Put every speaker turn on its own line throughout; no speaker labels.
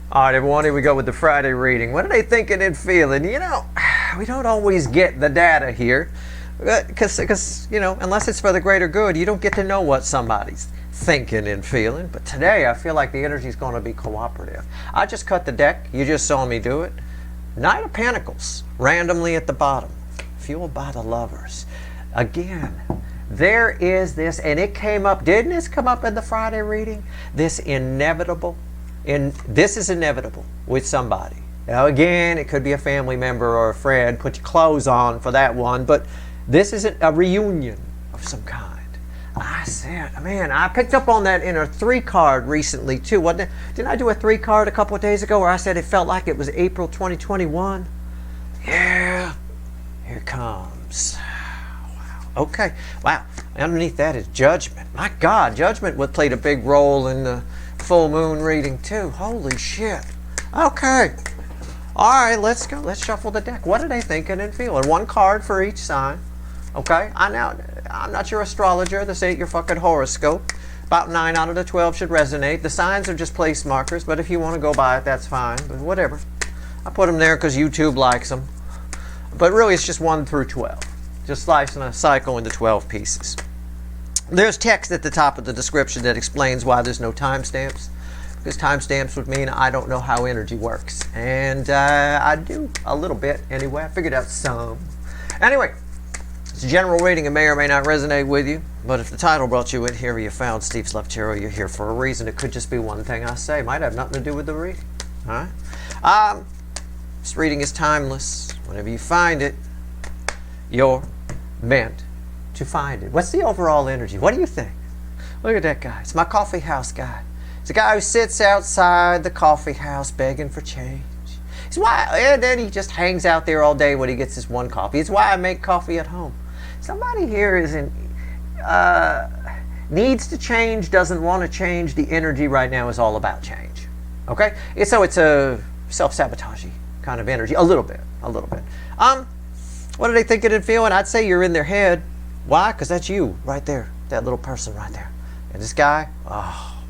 All right, everyone, here we go with the Friday reading. What are they thinking and feeling? You know, we don't always get the data here because, you know, unless it's for the greater good, you don't get to know what somebody's thinking and feeling. But today, I feel like the energy is going to be cooperative. I just cut the deck. You just saw me do it. Knight of Pentacles, randomly at the bottom, fueled by the Lovers. Again, there is this, and it came up, didn't this come up in the Friday reading? This inevitable. And this is inevitable with somebody. Now again, it could be a family member or a friend. Put your clothes on for that one. But this is a reunion of some kind. I said, man, I picked up on that in a 3-card recently too. Wasn't it? Didn't I do a 3-card a couple of days ago where I said it felt like it was April 2021? Yeah, here it comes. Wow. Okay, wow. Underneath that is Judgment. My God, Judgment played a big role in the full moon reading too. Holy shit. Okay. All right, let's go. Let's shuffle the deck. What are they thinking and feeling? 1 card for each sign. Okay. I'm not your astrologer. This ain't your fucking horoscope. About 9 out of the 12 should resonate. The signs are just place markers, but if you want to go by it, that's fine. But whatever. I put them there because YouTube likes them. But really, it's just 1 through 12. Just slicing a cycle into 12 pieces. There's text at the top of the description that explains why there's no timestamps. Because timestamps would mean I don't know how energy works. And I do a little bit anyway. I figured out some. Anyway, it's a general reading. It may or may not resonate with you. But if the title brought you in here, you found Steve Slept Tarot, you're here for a reason. It could just be one thing I say. It might have nothing to do with the reading. All right? This reading is timeless. Whenever you find it, you're meant to find it. What's the overall energy? What do you think? Look at that guy. It's my coffee house guy. It's a guy who sits outside the coffee house begging for change. It's why, and then he just hangs out there all day when he gets his 1 coffee. It's why I make coffee at home. Somebody here needs to change, doesn't want to change. The energy right now is all about change. Okay? So it's a self-sabotaging kind of energy. A little bit. What are they thinking and feeling? I'd say you're in their head. Why? Because that's you right there. That little person right there. And this guy, oh,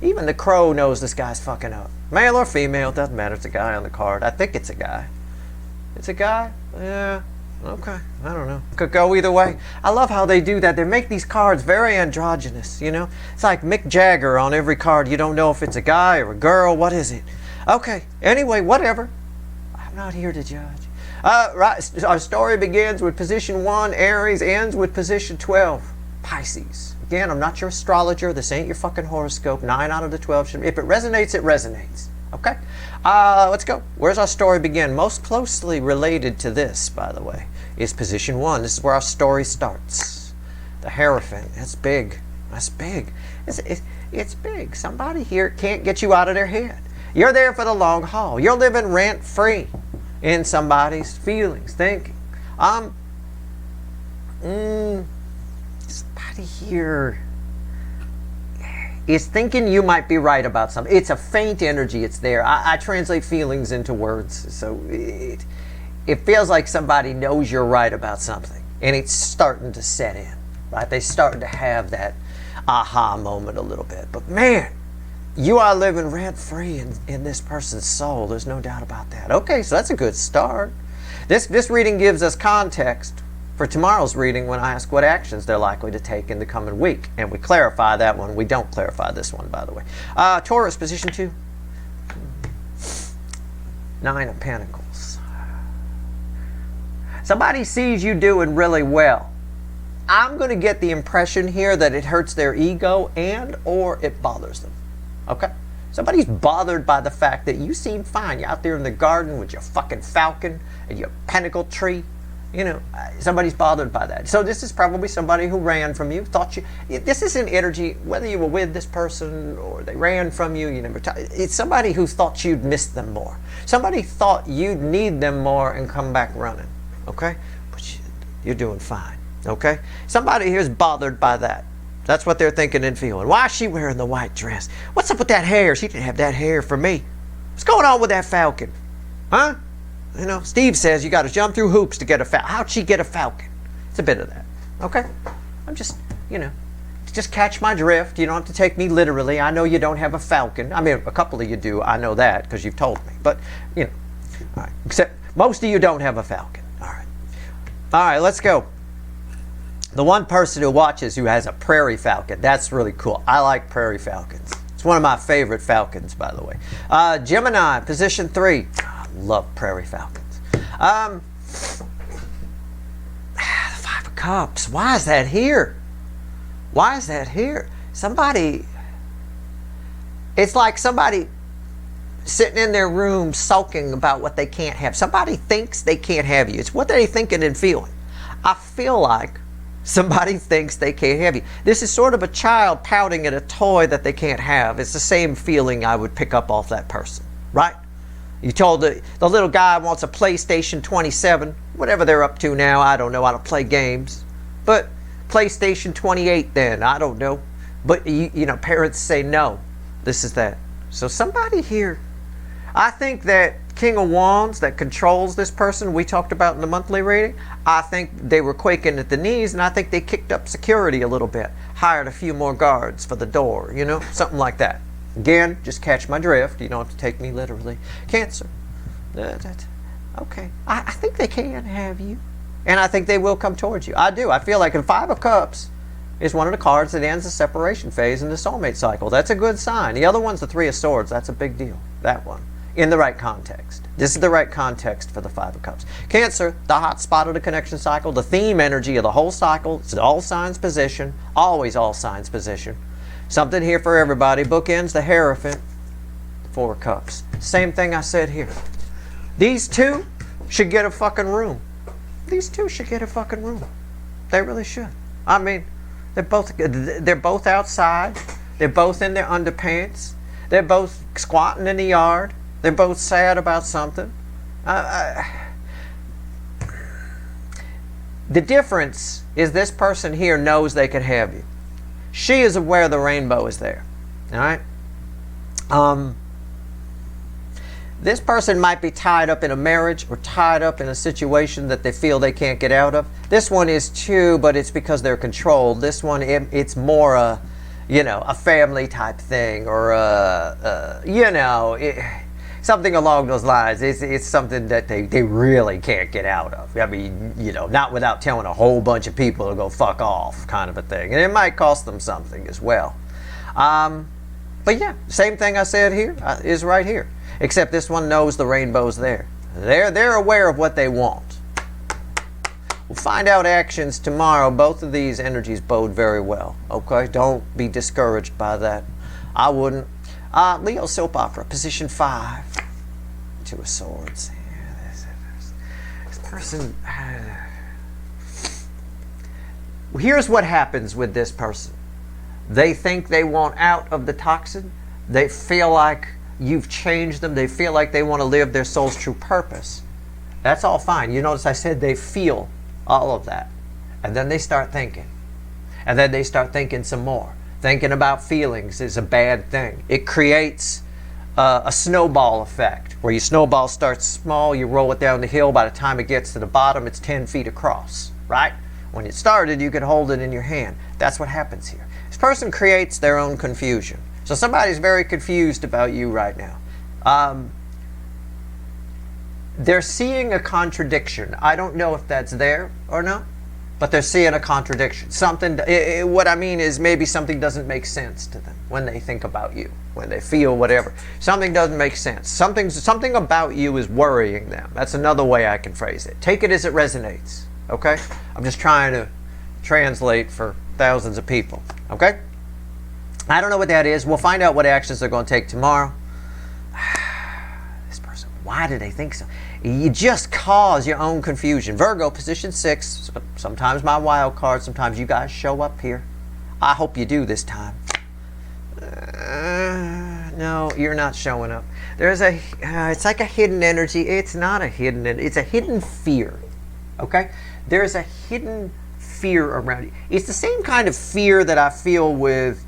even the crow knows this guy's fucking up. Male or female, doesn't matter. It's a guy on the card. I think it's a guy. It's a guy? Yeah. Okay. I don't know. Could go either way. I love how they do that. They make these cards very androgynous, you know? It's like Mick Jagger on every card. You don't know if it's a guy or a girl. What is it? Okay. Anyway, whatever. I'm not here to judge. Right, our story begins with position 1, Aries, ends with position 12, Pisces. Again, I'm not your astrologer. This ain't your fucking horoscope. 9 out of the 12 should. If it resonates, it resonates. Okay? Let's go. Where's our story begin? Most closely related to this, by the way, is position 1. This is where our story starts. The Hierophant. That's big. That's big. It's big. Somebody here can't get you out of their head. You're there for the long haul. You're living rent-free in somebody's feelings, thinking. Somebody here is thinking you might be right about something. It's a faint energy. It's there. I translate feelings into words, so it feels like somebody knows you're right about something, and it's starting to set in. Right? They're starting to have that aha moment a little bit. But man, you are living rent-free in this person's soul. There's no doubt about that. Okay, so that's a good start. This reading gives us context for tomorrow's reading when I ask what actions they're likely to take in the coming week. And we clarify that one. We don't clarify this one, by the way. Taurus, position 2. 9 of Pentacles. Somebody sees you doing really well. I'm going to get the impression here that it hurts their ego and or it bothers them. Okay? Somebody's bothered by the fact that you seem fine. You're out there in the garden with your fucking falcon and your pentacle tree. You know, somebody's bothered by that. So this is probably somebody who ran from you, thought you... This is an energy, whether you were with this person or they ran from you, you never... It's somebody who thought you'd miss them more. Somebody thought you'd need them more and come back running. Okay? But you're doing fine. Okay? Somebody here's bothered by that. That's what they're thinking and feeling. Why is she wearing the white dress? What's up with that hair? She didn't have that hair for me. What's going on with that falcon? Huh? You know, Steve says you got to jump through hoops to get a falcon. How'd she get a falcon? It's a bit of that. Okay? I'm just, you know, just catch my drift. You don't have to take me literally. I know you don't have a falcon. I mean, a couple of you do. I know that because you've told me. But, you know, all right. Except most of you don't have a falcon. All right. All right, let's go. The one person who watches who has a prairie falcon. That's really cool. I like prairie falcons. It's one of my favorite falcons, by the way. Gemini, position 3. I love prairie falcons. The 5 of Cups. Why is that here? Why is that here? Somebody, it's like somebody sitting in their room sulking about what they can't have. Somebody thinks they can't have you. It's what they're thinking and feeling. I feel like somebody thinks they can't have you. This is sort of a child pouting at a toy that they can't have. It's the same feeling I would pick up off that person, right? You told the little guy wants a PlayStation 27, whatever they're up to now. I don't know how to play games. But PlayStation 28 then, I don't know. But, you know, parents say no. This is that. So somebody here, I think that King of Wands that controls this person we talked about in the monthly reading, I think they were quaking at the knees, and I think they kicked up security a little bit. Hired a few more guards for the door, you know, something like that. Again, just catch my drift. You don't have to take me literally. Cancer. Okay. I think they can have you. And I think they will come towards you. I do. I feel like in 5 of Cups is one of the cards that ends the separation phase in the soulmate cycle. That's a good sign. The other one's the 3 of Swords. That's a big deal. That one. In the right context. This is the right context for the 5 of Cups. Cancer, the hot spot of the connection cycle, the theme energy of the whole cycle. It's all signs position. Always all signs position. Something here for everybody. Bookends the Hierophant. 4 of Cups. Same thing I said here. These two should get a fucking room. These two should get a fucking room. They really should. I mean, they're both outside. They're both in their underpants. They're both squatting in the yard. They're both sad about something. The difference is this person here knows they can have you. She is aware the rainbow is there. All right? This person might be tied up in a marriage or tied up in a situation that they feel they can't get out of. This one is too, but it's because they're controlled. This one, it's more a, you know, a family type thing, or you know, something along those lines. It's something that they really can't get out of. I mean, you know, not without telling a whole bunch of people to go fuck off, kind of a thing. And it might cost them something as well. But yeah, same thing I said here is right here. Except this one knows the rainbow's there. They're aware of what they want. We'll find out actions tomorrow. Both of these energies bode very well. Okay? Don't be discouraged by that. I wouldn't. Leo soap opera, position 5. 2 of Swords. Yeah, this person. Here's what happens with this person. They think they want out of the toxin. They feel like you've changed them. They feel like they want to live their soul's true purpose. That's all fine. You notice I said they feel all of that. And then they start thinking. And then they start thinking some more. Thinking about feelings is a bad thing. It creates a snowball effect, where your snowball starts small, you roll it down the hill. By the time it gets to the bottom, it's 10 feet across, right? When it started, you could hold it in your hand. That's what happens here. This person creates their own confusion. So somebody's very confused about you right now. They're seeing a contradiction. I don't know if that's there or not, but they're seeing a contradiction. Something. What I mean is maybe something doesn't make sense to them when they think about you, when they feel whatever. Something doesn't make sense. Something about you is worrying them. That's another way I can phrase it. Take it as it resonates. Okay? I'm just trying to translate for thousands of people. Okay? I don't know what that is. We'll find out what actions they're going to take tomorrow. This person, why do they think so? You just cause your own confusion. Virgo, position 6. Sometimes my wild card. Sometimes you guys show up here. I hope you do this time. No, you're not showing up. There's a, it's like a hidden energy. It's not a hidden, it's a hidden fear. Okay? There's a hidden fear around you. It's the same kind of fear that I feel with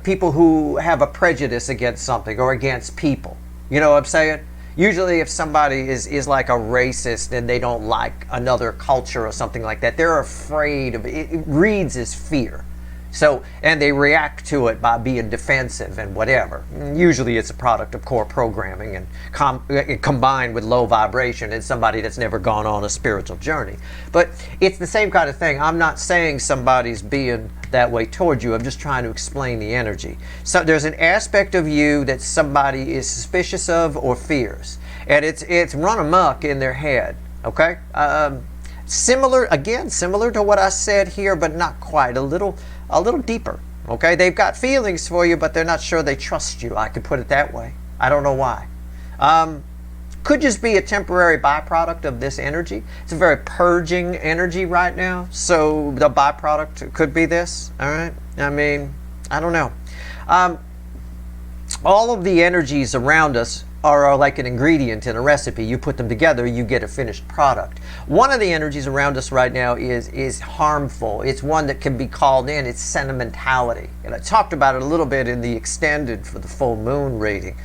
people who have a prejudice against something or against people. You know what I'm saying? Usually if somebody is like a racist and they don't like another culture or something like that, they're afraid of it. It reads as fear. So, and they react to it by being defensive and whatever. Usually it's a product of core programming and combined with low vibration and somebody that's never gone on a spiritual journey. But it's the same kind of thing. I'm not saying somebody's being that way towards you. I'm just trying to explain the energy. So there's an aspect of you that somebody is suspicious of or fears. And it's run amok in their head, okay? Similar to what I said here, but not quite. A little deeper, okay? They've got feelings for you, but they're not sure they trust you. I could put it that way. I don't know why. Could just be a temporary byproduct of this energy. It's a very purging energy right now, so the byproduct could be this, all right? I mean, I don't know. All of the energies around us are like an ingredient in a recipe. You put them together, you get a finished product. One of the energies around us right now is harmful. It's one that can be called in. It's sentimentality. And I talked about it a little bit in the extended for the full moon reading.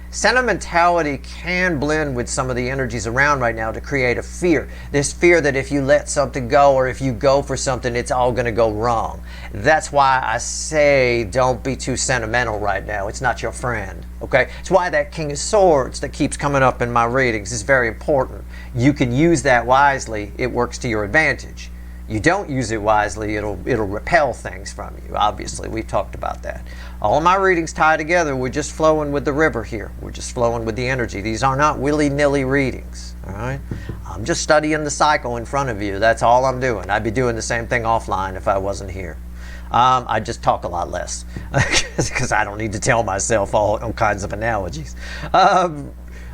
Sentimentality can blend with some of the energies around right now to create a fear. This fear that if you let something go or if you go for something, it's all going to go wrong. That's why I say don't be too sentimental right now. It's not your friend. Okay? It's why that King of Swords that keeps coming up in my readings is very important. You can use that wisely. It works to your advantage. You don't use it wisely, it'll repel things from you. Obviously, we've talked about that. All of my readings tie together. We're just flowing with the river here. We're just flowing with the energy. These are not willy-nilly readings. All right? I'm just studying the cycle in front of you. That's all I'm doing. I'd be doing the same thing offline if I wasn't here. I just talk a lot less because I don't need to tell myself all kinds of analogies.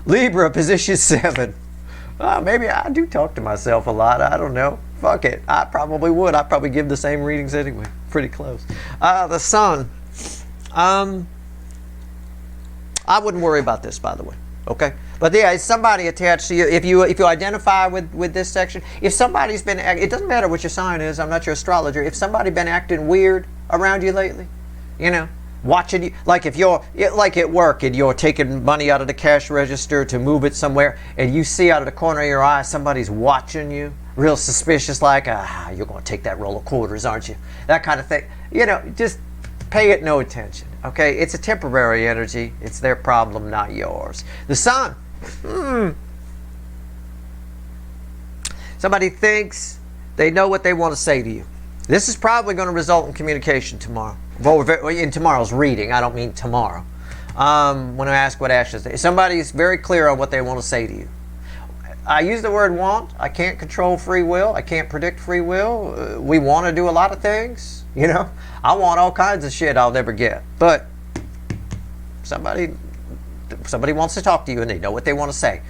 Libra, position 7. Maybe I do talk to myself a lot. I don't know. Fuck it. I probably would. I'd probably give the same readings anyway. Pretty close. The Sun. I wouldn't worry about this, by the way. Okay? But yeah, it's somebody attached to you. If you identify with this section, if somebody's been, it doesn't matter what your sign is. I'm not your astrologer. If somebody's been acting weird around you lately, you know, watching you, like if you're like at work and you're taking money out of the cash register to move it somewhere, and you see out of the corner of your eye somebody's watching you, real suspicious, like you're going to take that roll of quarters, aren't you? That kind of thing. You know, just pay it no attention. Okay, it's a temporary energy. It's their problem, not yours. The Sun. Somebody thinks they know what they want to say to you. This is probably going to result in communication tomorrow. Well, in tomorrow's reading. I don't mean tomorrow. When I ask what Ashes say, somebody's very clear on what they want to say to you. I use the word want. I can't control free will. I can't predict free will. We want to do a lot of things. You know, I want all kinds of shit I'll never get. But somebody wants to talk to you and they know what they want to say.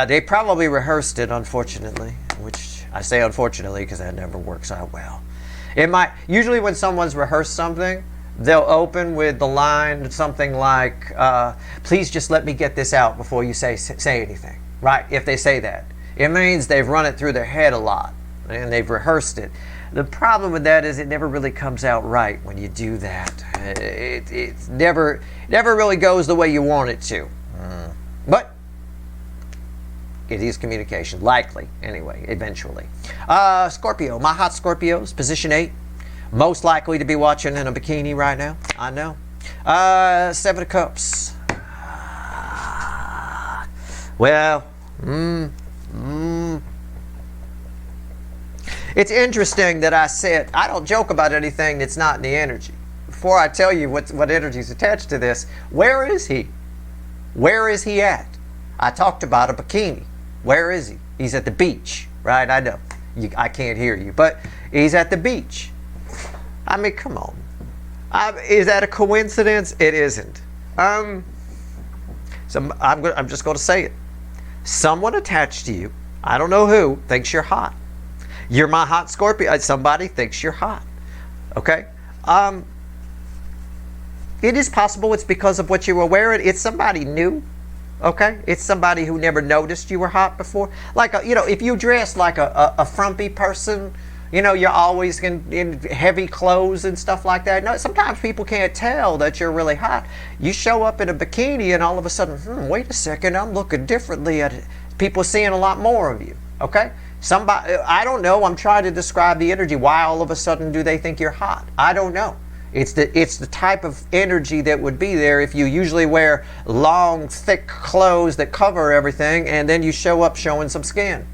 They probably rehearsed it, unfortunately, which I say unfortunately because that never works out well. It might, usually when someone's rehearsed something, they'll open with the line something like, please just let me get this out before you say anything. Right? If they say that, it means they've run it through their head a lot and they've rehearsed it. The problem with that is it never really comes out right when you do that. It never really goes the way you want it to. But it is communication, likely, anyway, eventually. Scorpio, my hot Scorpios, position 8. Most likely to be watching in a bikini right now. I know. 7 of Cups. Well, it's interesting that I said I don't joke about anything that's not in the energy. Before I tell you what energy is attached to this, where is he? Where is he at? I talked about a bikini. Where is he? He's at the beach, right? I know. I can't hear you, but he's at the beach. I mean, come on. Is that a coincidence? It isn't. So I'm just going to say it. Someone attached to you, I don't know who, thinks you're hot. You're my hot Scorpio. Somebody thinks you're hot. Okay? It is possible it's because of what you were wearing. It's somebody new. Okay? It's somebody who never noticed you were hot before. Like, if you dress like a frumpy person, you're always in heavy clothes and stuff like that. No, sometimes people can't tell that you're really hot. You show up in a bikini and all of a sudden, wait a second, I'm looking differently at it. People seeing a lot more of you. Okay? Somebody, I don't know. I'm trying to describe the energy. Why all of a sudden do they think you're hot? I don't know. It's the type of energy that would be there if you usually wear long, thick clothes that cover everything, and then you show up showing some skin.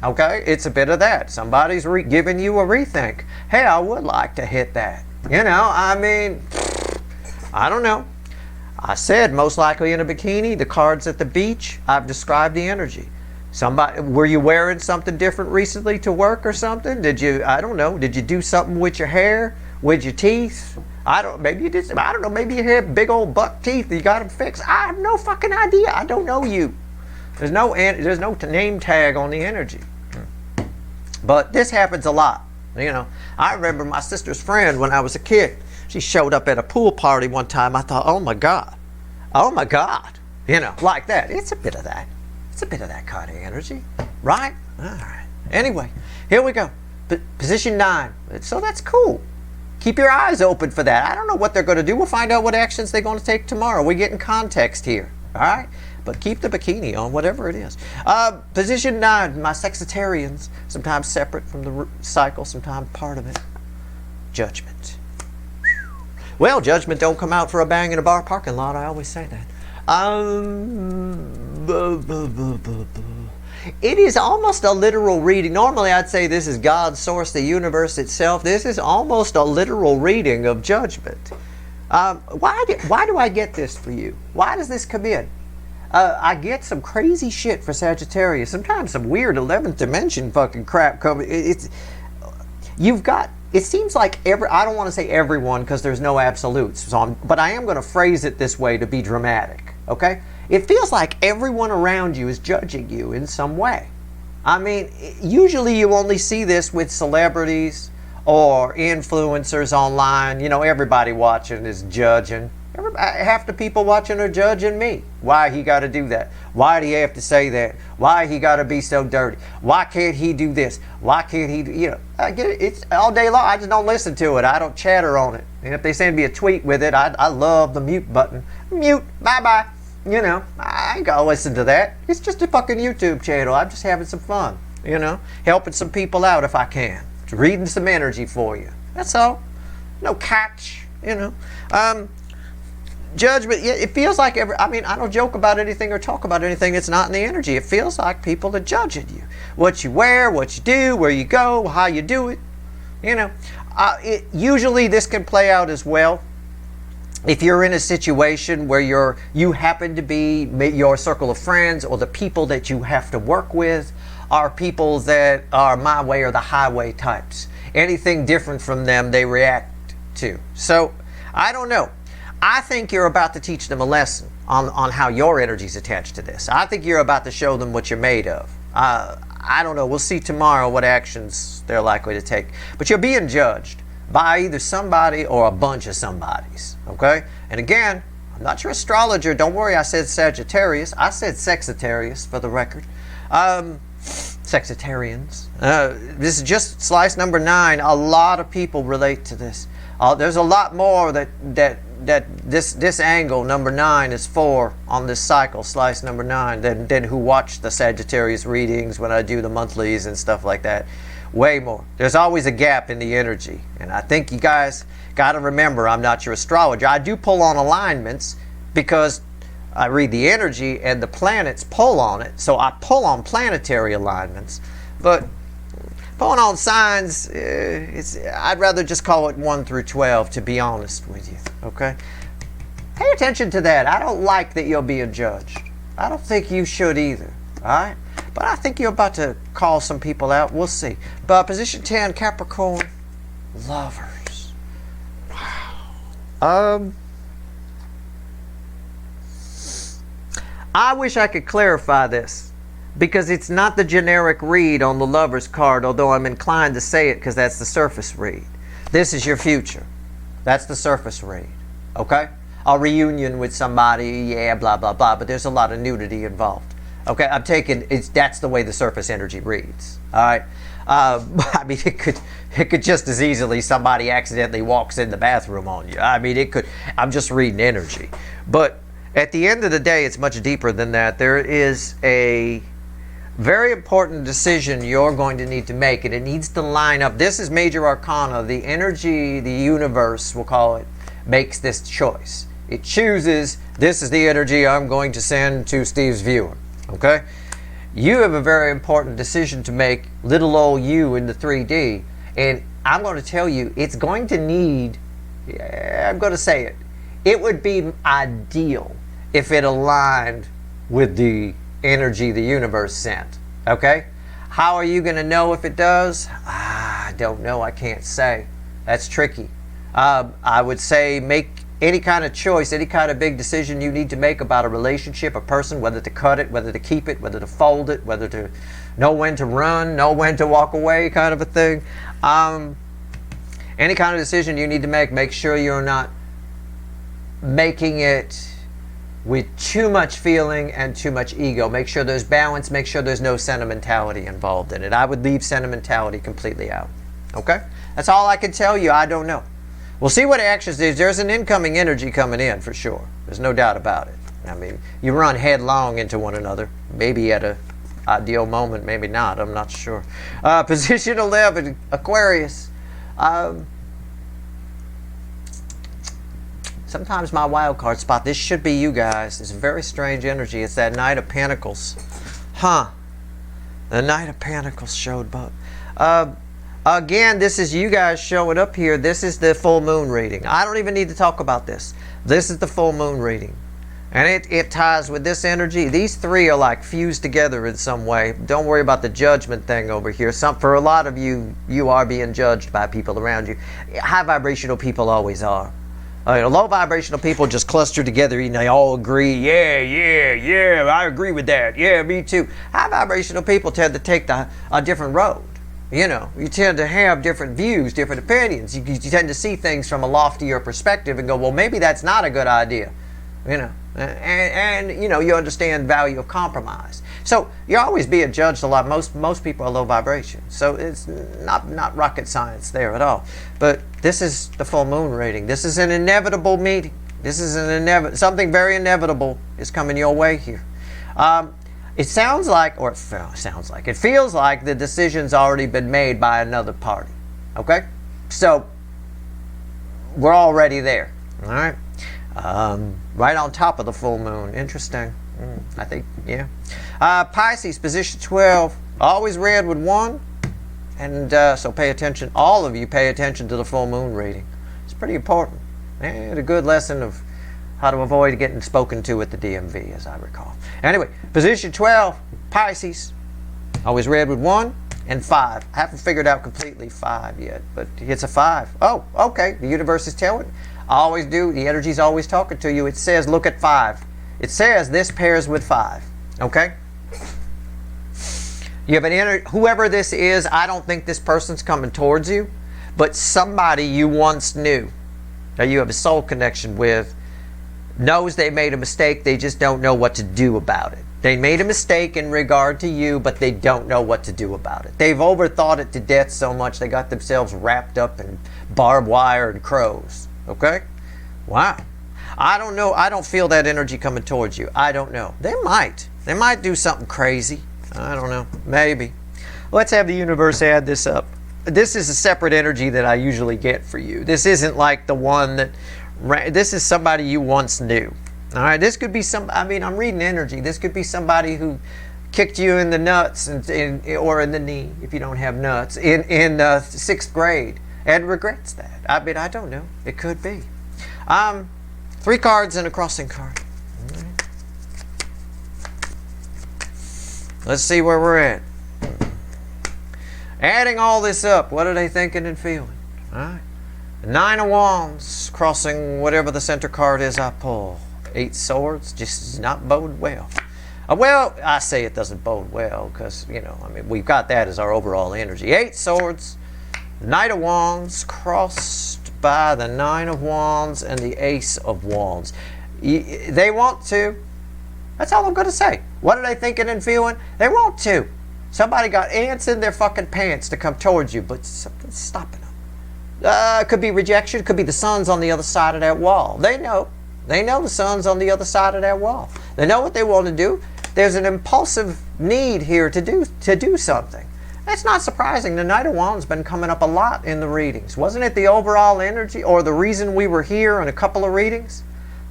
Okay, it's a bit of that. Somebody's giving you a rethink. Hey, I would like to hit that. You know, I mean, I don't know. I said most likely in a bikini. The cards at the beach. I've described the energy. Somebody, were you wearing something different recently to work or something? Did you? I don't know. Did you do something with your hair? With your teeth? Maybe you did. I don't know. Maybe you had big old buck teeth. You got them fixed. I have no fucking idea. I don't know you. There's no name tag on the energy. But this happens a lot. You know, I remember my sister's friend when I was a kid. She showed up at a pool party one time. I thought, oh my God. You know, like that. It's a bit of that. It's a bit of that kind of energy, right? All right. Anyway, here we go. Position 9. So that's cool. Keep your eyes open for that. I don't know what they're going to do. We'll find out what actions they're going to take tomorrow. We're getting context here. All right? But keep the bikini on, whatever it is. Position 9, my Sexitarians, sometimes separate from the cycle, sometimes part of it. Judgment. Well, judgment don't come out for a bang in a bar parking lot. I always say that. It is almost a literal reading. Normally I'd say this is God's source, the universe itself. This is almost a literal reading of judgment. Why do I get this for you? Why does this come in? I get some crazy shit for Sagittarius. Sometimes some weird 11th dimension fucking crap coming. It seems like I don't want to say everyone because there's no absolutes. But I am going to phrase it this way to be dramatic. Okay? It feels like everyone around you is judging you in some way. I mean, usually you only see this with celebrities or influencers online. You know, everybody watching is judging. Half the people watching are judging me. Why he got to do that? Why do he have to say that? Why he got to be so dirty? Why can't he do this? Why can't he do, you know, I get it. It's all day long. I just don't listen to it. I don't chatter on it. And if they send me a tweet with it, I love the mute button. Mute. Bye-bye. You know, I ain't gonna listen to that. It's just a fucking YouTube channel. I'm just having some fun, you know, helping some people out if I can. Just reading some energy for you. That's all. No catch, you know. Judgment, yeah, it feels like I don't joke about anything or talk about anything that's not in the energy. It feels like people are judging you. What you wear, what you do, where you go, how you do it. You know, usually this can play out as well. If you're in a situation where you happen to be your circle of friends or the people that you have to work with are people that are my way or the highway types. Anything different from them, they react to. So, I don't know. I think you're about to teach them a lesson on how your energy's attached to this. I think you're about to show them what you're made of. I don't know. We'll see tomorrow what actions they're likely to take. But you're being judged by either somebody or a bunch of somebodies. Okay? And again, I'm not your astrologer. Don't worry, I said Sagittarius. I said Sexitarius for the record. Sexitarians. This is just slice number 9. A lot of people relate to this. There's a lot more that this angle, number 9, is for on this cycle, slice number 9, than who watch the Sagittarius readings when I do the monthlies and stuff like that. Way more. There's always a gap in the energy. And I think you guys got to remember, I'm not your astrologer. I do pull on alignments because I read the energy and the planets pull on it. So I pull on planetary alignments. But pulling on signs, I'd rather just call it 1 through 12, to be honest with you. Okay? Pay attention to that. I don't like that you're being judged. I don't think you should either. All right? But I think you're about to call some people out. We'll see. But position 10, Capricorn, lovers. Wow. I wish I could clarify this because it's not the generic read on the lovers card, although I'm inclined to say it because that's the surface read. This is your future. That's the surface read. Okay? A reunion with somebody, yeah, blah, blah, blah, but there's a lot of nudity involved. Okay, I'm taking that's the way the surface energy reads. All right, I mean it could just as easily somebody accidentally walks in the bathroom on you. I mean it could. I'm just reading energy, but at the end of the day, it's much deeper than that. There is Very important decision you're going to need to make, and it needs to line up. This is major arcana. The energy, the universe, we'll call it, makes this choice. It chooses, this is the energy I'm going to send to Steve's viewer. Okay? You have a very important decision to make, little old you in the 3D. And I'm going to tell you, it's going to need, I'm going to say it, it would be ideal if it aligned with the energy the universe sent. Okay? How are you going to know if it does? I don't know. I can't say. That's tricky. I would say make any kind of choice, any kind of big decision you need to make about a relationship, a person, whether to cut it, whether to keep it, whether to fold it, whether to know when to run, know when to walk away, kind of a thing. Any kind of decision you need to make sure you're not making it with too much feeling and too much ego. Make sure there's balance, make sure there's no sentimentality involved in it. I would leave sentimentality completely out. Okay? That's all I can tell you. I don't know. We'll see what actions there's. There's an incoming energy coming in for sure. There's no doubt about it. I mean, you run headlong into one another. Maybe at a ideal moment, maybe not. I'm not sure. Position 11, Aquarius. Sometimes my wild card spot. This should be you guys. It's a very strange energy. It's that Knight of Pentacles. Huh. The Knight of Pentacles showed up. Again, this is you guys showing up here. This is the full moon reading. I don't even need to talk about this. This is the full moon reading. And it ties with this energy. These three are like fused together in some way. Don't worry about the judgment thing over here. For a lot of you, you are being judged by people around you. High vibrational people always are. Low vibrational people just cluster together and they all agree. Yeah, I agree with that. Yeah, me too. High vibrational people tend to take a different road. You know, you tend to have different views, different opinions. You tend to see things from a loftier perspective and go, well, maybe that's not a good idea. You know, and you know, you understand value of compromise. So you're always being judged a lot. Most people are low vibration. So it's not rocket science there at all. But this is the full moon reading. This is an inevitable meeting. This is something very inevitable is coming your way here. It sounds like, or it feels like the decision's already been made by another party. Okay? So, we're already there. All right? Right on top of the full moon. Interesting. I think, yeah. Pisces, position 12. Always red with 1. And so pay attention. All of you pay attention to the full moon reading. It's pretty important. And a good lesson of how to avoid getting spoken to at the DMV, as I recall. Anyway, position 12, Pisces. Always red with 1 and 5. I haven't figured out completely 5 yet, but it's a 5. Oh, okay. The universe is telling. I always do. The energy's always talking to you. It says, look at 5. It says this pairs with 5. Okay? You have whoever this is, I don't think this person's coming towards you, but somebody you once knew, that you have a soul connection with, knows they made a mistake, they just don't know what to do about it. They made a mistake in regard to you, but they don't know what to do about it. They've overthought it to death so much they got themselves wrapped up in barbed wire and crows. Okay? Wow. I don't know. I don't feel that energy coming towards you. I don't know. They might. They might do something crazy. I don't know. Maybe. Let's have the universe add this up. This is a separate energy that I usually get for you. This isn't like the one that... This is somebody you once knew. All right, this could be I'm reading energy. This could be somebody who kicked you in the nuts or in the knee, if you don't have nuts, in 6th grade and regrets that. I don't know. It could be. 3 cards and a crossing card. All right. Let's see where we're at. Adding all this up, what are they thinking and feeling? All right. 9 of Wands, crossing whatever the center card is I pull. 8 Swords, just does not bode well. Well, I say it doesn't bode well because, you know, I mean, we've got that as our overall energy. 8 Swords, Knight of Wands, crossed by the 9 of Wands and the Ace of Wands. They want to. That's all I'm going to say. What are they thinking and feeling? They want to. Somebody got ants in their fucking pants to come towards you, but something's stopping them. It could be rejection. It could be the sun's on the other side of that wall. They know. They know the sun's on the other side of that wall. They know what they want to do. There's an impulsive need here to do something. That's not surprising. The Knight of Wands been coming up a lot in the readings. Wasn't it the overall energy or the reason we were here in a couple of readings?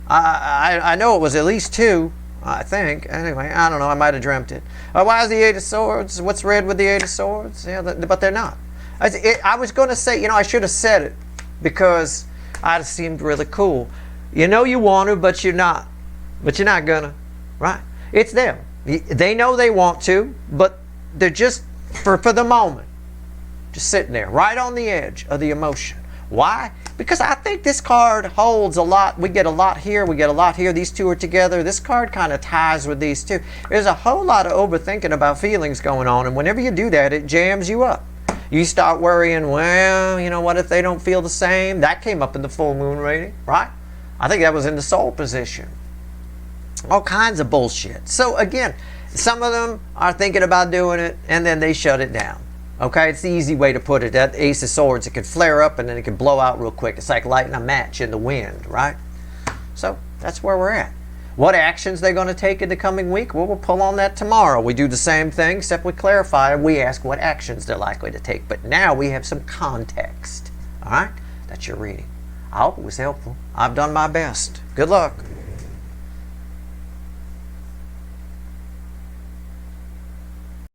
I know it was at least 2, I think. Anyway, I don't know. I might have dreamt it. Why is the Eight of Swords? What's red with the Eight of Swords? Yeah, but they're not. I was going to say, I should have said it because I'd seemed really cool. You know you want to, but you're not. But you're not gonna, right? It's them. They know they want to, but they're just, for the moment, just sitting there, right on the edge of the emotion. Why? Because I think this card holds a lot. We get a lot here, we get a lot here. These two are together. This card kind of ties with these two. There's a whole lot of overthinking about feelings going on, and whenever you do that, it jams you up. You start worrying, well, what if they don't feel the same? That came up in the full moon reading, right? I think that was in the soul position. All kinds of bullshit. So again, some of them are thinking about doing it and then they shut it down. Okay, it's the easy way to put it. That Ace of Swords, it could flare up and then it could blow out real quick. It's like lighting a match in the wind, right? So that's where we're at. What actions they're going to take in the coming week? Well, we'll pull on that tomorrow. We do the same thing, except we clarify. We ask what actions they're likely to take. But now we have some context. All right? That's your reading. I hope it was helpful. I've done my best. Good luck.